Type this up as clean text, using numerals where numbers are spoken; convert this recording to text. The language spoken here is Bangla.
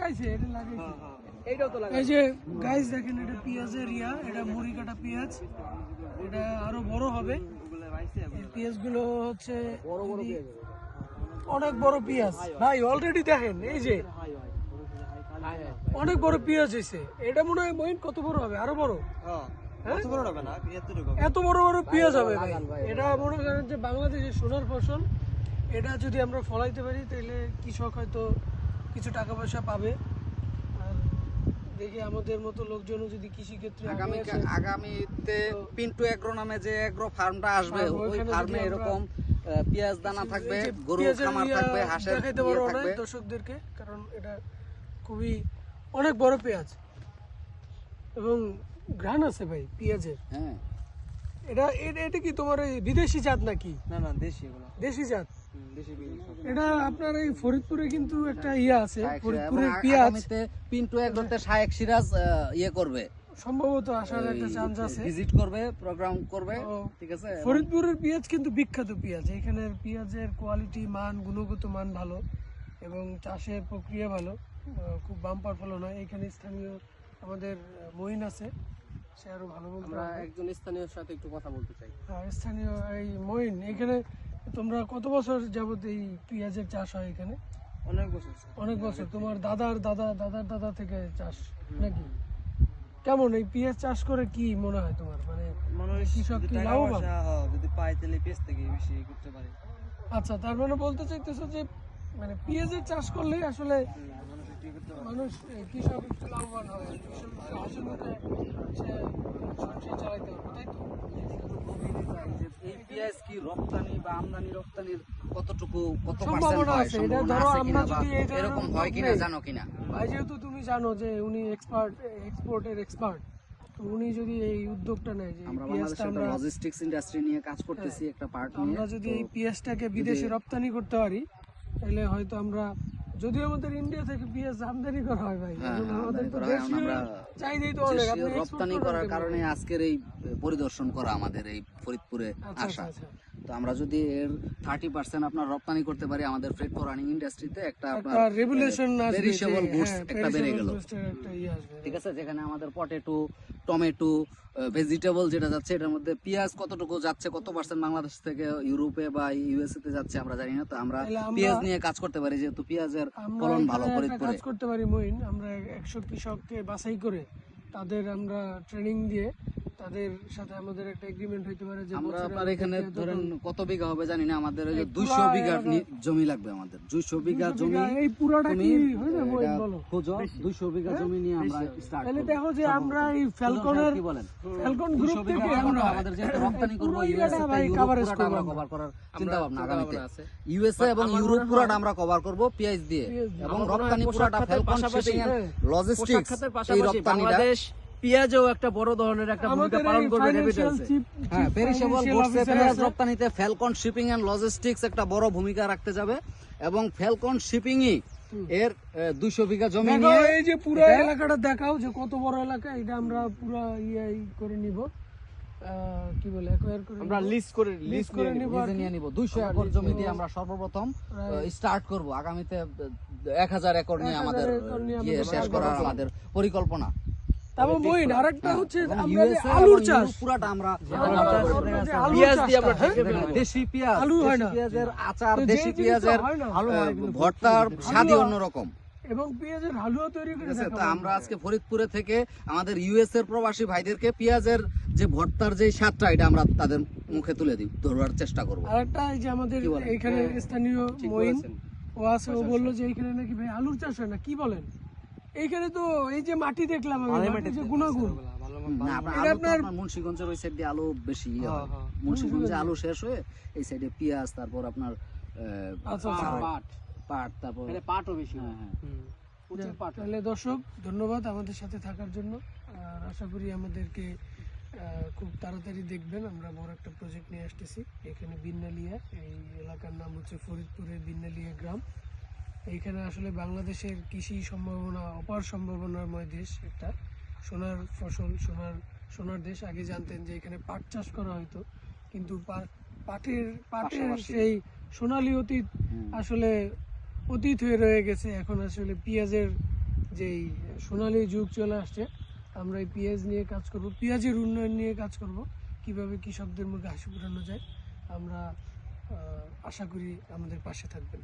লাগাইছে, এটা লাগাইছে। এই যে গাইস দেখেন, এটা পেঁয়াজের এটা মুড়ি কাটা পেঁয়াজ, এটা আরো বড় হবে। এই পেঁয়াজগুলো হচ্ছে অনেক বড় পেঁয়াজ ভাই, অলরেডি দেখেন এই যে অনেক বড় পেঁয়াজ হয়েছে। এটা মনে হয় মহিন কত বড় হবে, আরো বড়। এত বড় বড় পেঁয়াজ হবে ভাই। এটা মনে করেন যে বাংলাদেশের সোনার ফসল। এটা যদি আমরা ফলাইতে পারি তাহলে কৃষক হয়তো কিছু টাকা পয়সা পাবে। আর দেখি আমাদের মতো লোকজনও যদি কৃষি ক্ষেত্রে আগামীতে পিন্টু এগ্রো নামে যে এগ্রো ফার্মটা আসবে, ওই ফার্মে এরকম পেঁয়াজ দানা থাকবে, গরুর খামার থাকবে, হাঁসের থাকবে দর্শকদেরকে। কারণ এটা খুবই অনেক বড় পেঁয়াজ এবং ঘ্রাণ আছে ভাই পেঁয়াজের। হ্যাঁ, এটা কি তোমার এই বিদেশি জাত নাকি? না না, দেশি এগুলো, দেশি জাত। দেশি বীজ। এটা আপনার এই ফরিদপুরে কিন্তু একটা আছে, ফরিদপুরের এবং পেঁয়াজ। আগামীতে পিন্টু এগ্রোতে শায়েক সিরাজ করবে, সম্ভবত আসার একটা চান্স আছে, ভিজিট করবে, প্রোগ্রাম করবে। ঠিক আছে, ফরিদপুরের পেঁয়াজ কিন্তু বিখ্যাত পেঁয়াজ। এখানের পেঁয়াজের কোয়ালিটি, মান, গুণগত মান ভালো এবং চাষের প্রক্রিয়া ভালো, খুব বাম্পার ফলন হয়। এখানে স্থানীয় আমাদের মহিন আছে, সে আরো ভালো বলতে আমরা পারবে। একজন স্থানীয় সাথে একটু কথা বলতে চাই। হ্যাঁ, স্থানীয় এই মহিন, এখানে তোমরা কত বছর যাবত এই পেঁয়াজের চাষ হয় এখানে? অনেক বছর। অনেক বছর। তোমার দাদার দাদা থেকে চাষ নাকি? কেমন এই পেঁয়াজ চাষ করে কি মনে হয় তোমার, মানে কৃষক কি লাভবান? যদি পায় তাহলে পেঁয়াজ থেকে বেশি করতে পারে। আচ্ছা, তার মানে বলতে চাইতেছো যে মানে পেঁয়াজের চাষ করলে আসলে মানুষ, কৃষক একটু লাভবান হবে, কৃষক হাসি মুখে সে সংসার চালাইতে হবে, তাই তো? এই পেঁয়াজ কি রপ্তানি বা আমদানি রপ্তানির কতটুকু, কত সম্ভাবনা পার্সেন্ট হয়, আছে? এটা সম্ভাবনা ধরো আছে কিনা আমরা বা যদি এই ধরনের এরকম হয় কিনা জানো কিনা? ভাই যেহেতু তুমি জানো যে উনি এক্সপোর্টের এক্সপার্ট, তো উনি যদি এই উদ্যোগটা নেয় যে আমরা পেঁয়াজটা বাংলাদেশের আমরা লজিস্টিক্স ইন্ডাস্ট্রি নিয়ে কাজ করতেছি, একটা পার্ট নিয়ে। আমরা যদি এই পেঁয়াজটাকে বিদেশে রপ্তানি করতে পারি তাহলে হয়তো আমরা, যদিও আমাদের ইন্ডিয়া থেকে পেঁয়াজ আমদানি করা হয় ভাই, আমাদের তো দেশীয় চাহিদাই তো অনেক। আপনি রপ্তানি করার কারণে আজকের এই পরিদর্শন করা, আমাদের এই ফরিদপুরে আসা। তো আমরা যদি এর 30% আপনার রপ্তানি করতে পারি, আমাদের ফ্রেট ফরওয়ার্ডিং ইন্ডাস্ট্রিতে একটা আপনার রেগুলেশন আসবে, পেরিশেবল গুডস একটা বেড়ে গেল। একটা আসবে। ঠিক আছে, যেখানে আমাদের পটেটো, টমেটো, ভেজিটেবল যেটা যাচ্ছে, এটার মধ্যে পেঁয়াজ কতটুকু যাচ্ছে, কত পার্সেন্ট বাংলাদেশ থেকে ইউরোপে বা ইউএসএ তে যাচ্ছে আমরা জানি না। তো আমরা পেঁয়াজ নিয়ে কাজ করতে পারি, যেহেতু পেঁয়াজের ফলন ভালো ফরিদপুরে। কাজ করতে পারি মইন, আমরা 100 কৃষককে বাছাই করে তাদের আমরা ট্রেনিং দিয়ে তাদের সাথে আমাদের একটা এগ্রিমেন্ট হইতে পারে যে আমরা আপনার এখানে ধরেন কত বিঘা হবে জানি না, আমাদের ওই যে 200 বিঘা জমি লাগবে, আমাদের 200 বিঘা জমি। এই পুরাটা কি হয় না মইন বলো? খোঁজো 200 বিঘা জমি নিয়ে আমরা স্টার্ট তাহলে দেখো যে আমরা এই ফ্যালকনের কি বলেন, ফ্যালকন গ্রুপ থেকে আমরা আমাদের যেহেতু রপ্তানি করব ইউএসএ তে, ইউরোপ পুরাটা আমরা কভার করার চিন্তা ভাবনা আগামীতে। ইউএসএ এবং ইউরোপ পুরাটা আমরা কভার করব পেঁয়াজ দিয়ে, এবং রপ্তানি পুরাটা ফ্যালকন শিপিং এন্ড লজিস্টিক্স, এই রপ্তানিটা পেঁয়াজও একটা বড় ধরনের একটা ভূমিকা পালন করবে রেমিটেন্সে। হ্যাঁ, পেরিশেবল গুডসে পেঁয়াজ রপ্তানিতে ফ্যালকন শিপিং এন্ড লজিস্টিক্স একটা বড় ভূমিকা রাখতে যাবে, এবং ফ্যালকন শিপিংই এর 200 বিঘা জমি নিয়ে এই যে পুরো এলাকাটা দেখাও যে কত বড় এলাকা। এটা আমরা পুরো করে নিব, কি বলে অ্যাকোয়ার করে আমরা লিজ করে নিব, লিজে নিয়ে নিব। 200 একর জমি দিয়ে আমরা সর্বপ্রথম স্টার্ট করব। আগামীতে 1000 একর নিয়ে আমাদের শেষ করার আমাদের পরিকল্পনা। তারপর মইন আরেকটা হচ্ছে আমরা যে আলুর চাষ, পুরাটা আমরা পেঁয়াজ দিয়ে আমরা দেশি পেঁয়াজ, আলু হয় না, পেঁয়াজের আচার, দেশি পেঁয়াজের ভর্তার স্বাদই অন্যরকম, এবং পেঁয়াজের হালুয়া তৈরি করে তো আমরা আজকে ফরিদপুরে থেকে আমাদের ইউএস এর প্রবাসী ভাইদেরকে পেঁয়াজের যে ভর্তার যে স্বাদটা, এটা আমরা তাদের মুখে তুলে দিই, ধরার চেষ্টা করব। আরেকটা এই যে আমাদের এখানে স্থানীয় মইন ও আছে, ও বললো যে এখানে নাকি ভাই আলুর চাষ হয় না, কি বলেন? এইখানে তো এই যে মাটি দেখলাম আমি, মাটির যে গুণাগুণ, না আপনার মুন্সিগঞ্জের ওই সাইড দিয়ে আলু বেশি হয়, মুন্সিগঞ্জে আলু শেষ হয়ে এই সাইডে পেঁয়াজ, তারপর আপনার পাট, তারপর পাটও বেশি। তাহলে দর্শক ধন্যবাদ আমাদের সাথে থাকার জন্য, আর আশা করি আমাদেরকে খুব তাড়াতাড়ি দেখবেন। আমরা বড় একটা প্রজেক্ট নিয়ে আসতেছি এখানে বিন্নালিয়া, এই এলাকার নাম হচ্ছে ফরিদপুরের বিন্নালিয়া গ্রাম। এইখানে আসলে বাংলাদেশের কৃষি সম্ভাবনা, অপার সম্ভাবনাময় দেশ, একটা সোনার ফসল, সোনার দেশ। আগে জানতেন যে এখানে পাট চাষ করা হতো, কিন্তু পাটের সেই সোনালী অতীত আসলে অতীত হয়ে রয়ে গেছে। এখন আসলে পেঁয়াজের যেই সোনালী যুগ চলে আসছে, আমরা এই পেঁয়াজ নিয়ে কাজ করব, পেঁয়াজের উন্নয়ন নিয়ে কাজ করব, কিভাবে কৃষকদের মুখে হাসি ফোটানো যায়। আমরা আশা করি আমাদের পাশে থাকবেন।